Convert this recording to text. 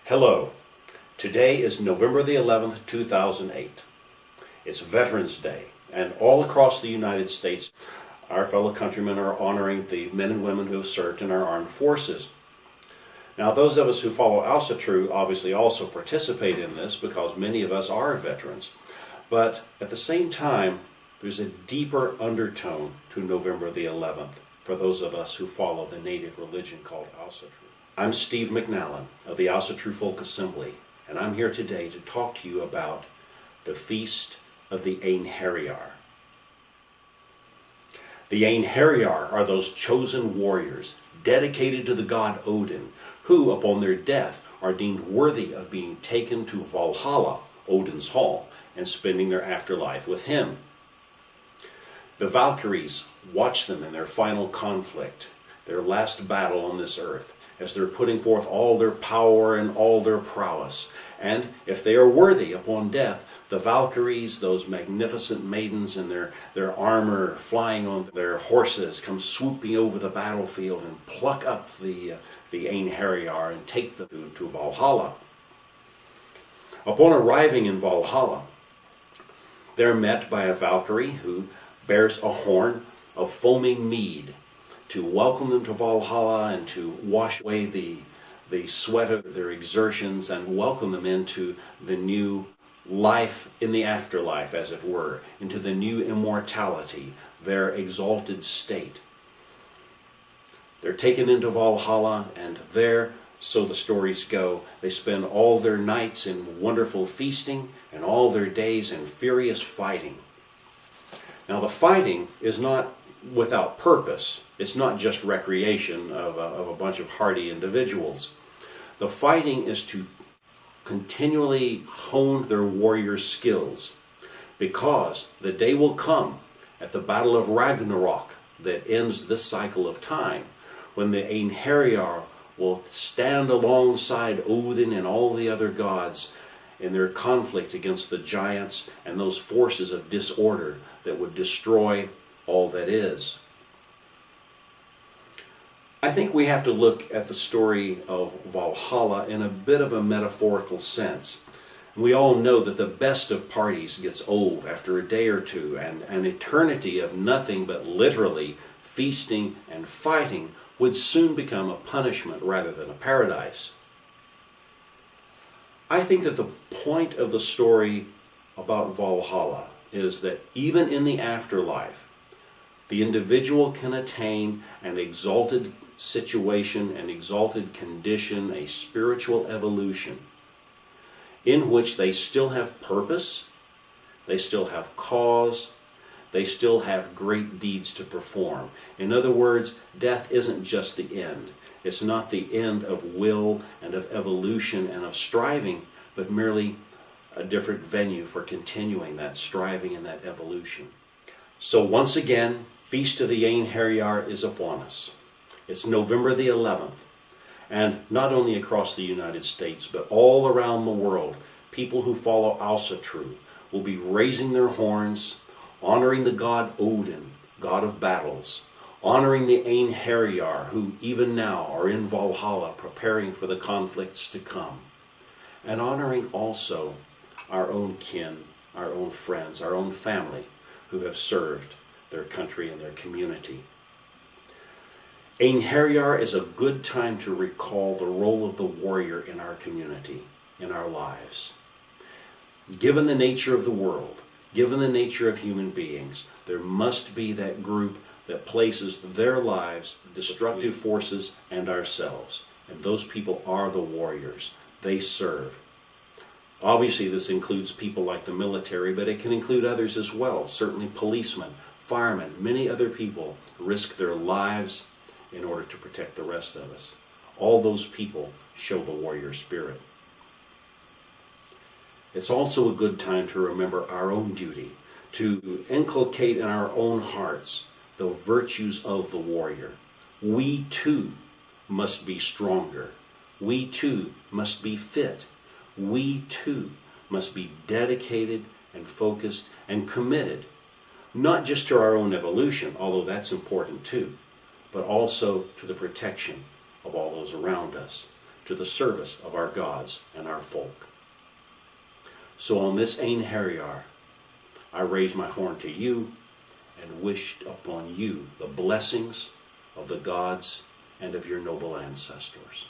Hello. Today is November the 11th, 2008. It's Veterans Day, and all across the United States, our fellow countrymen are honoring the men and women who have served in our armed forces. Now, those of us who follow Alsatru obviously also participate in this because many of us are veterans. But at the same time, there's a deeper undertone to November the 11th for those of us who follow the native religion called Alsatru. I'm Steve McNallen of the Alsatru Folk Assembly, and I'm here today to talk to you about the Feast of the Einherjar. The Einherjar are those chosen warriors dedicated to the god Odin, who, upon their death, are deemed worthy of being taken to Valhalla, Odin's hall, and spending their afterlife with him. The Valkyries watch them in their final conflict, their last battle on this earth, as they're putting forth all their power and all their prowess. And if they are worthy upon death, the Valkyries, those magnificent maidens in their armor, flying on their horses, come swooping over the battlefield and pluck up the Einherjar and take them to Valhalla. Upon arriving in Valhalla, they're met by a Valkyrie who bears a horn of foaming mead to welcome them to Valhalla and to wash away the sweat of their exertions and welcome them into the new life in the afterlife, as it were, into the new immortality, their exalted state. They're taken into Valhalla, and there, so the stories go, they spend all their nights in wonderful feasting and all their days in furious fighting. Now, the fighting is not without purpose. It's not just recreation of a bunch of hardy individuals. The fighting is to continually hone their warrior skills, because the day will come at the Battle of Ragnarok that ends this cycle of time, when the Einherjar will stand alongside Odin and all the other gods in their conflict against the giants and those forces of disorder that would destroy all that is. I think we have to look at the story of Valhalla in a bit of a metaphorical sense. We all know that the best of parties gets old after a day or two, and an eternity of nothing but literally feasting and fighting would soon become a punishment rather than a paradise. I think that the point of the story about Valhalla is that even in the afterlife, the individual can attain an exalted situation, an exalted condition, a spiritual evolution, in which they still have purpose, they still have cause, they still have great deeds to perform. In other words, death isn't just the end. It's not the end of will and of evolution and of striving, but merely a different venue for continuing that striving and that evolution. So once again, Feast of the Einherjar is upon us. It's November the 11th, and not only across the United States, but all around the world, people who follow Alsatru will be raising their horns, honoring the god Odin, god of battles, honoring the Einherjar, who even now are in Valhalla preparing for the conflicts to come, and honoring also our own kin, our own friends, our own family who have served their country and their community. Einherjar is a good time to recall the role of the warrior in our community, in our lives. Given the nature of the world, given the nature of human beings, there must be that group that places their lives, destructive forces, and ourselves. And those people are the warriors. They serve. Obviously, this includes people like the military, but it can include others as well. Certainly policemen, firemen, many other people risk their lives in order to protect the rest of us. All those people show the warrior spirit. It's also a good time to remember our own duty, to inculcate in our own hearts the virtues of the warrior. We too must be stronger. We too must be fit. We too must be dedicated and focused and committed, not just to our own evolution, although that's important too, but also to the protection of all those around us, to the service of our gods and our folk. So on this Einherjar, I raise my horn to you and wished upon you the blessings of the gods and of your noble ancestors.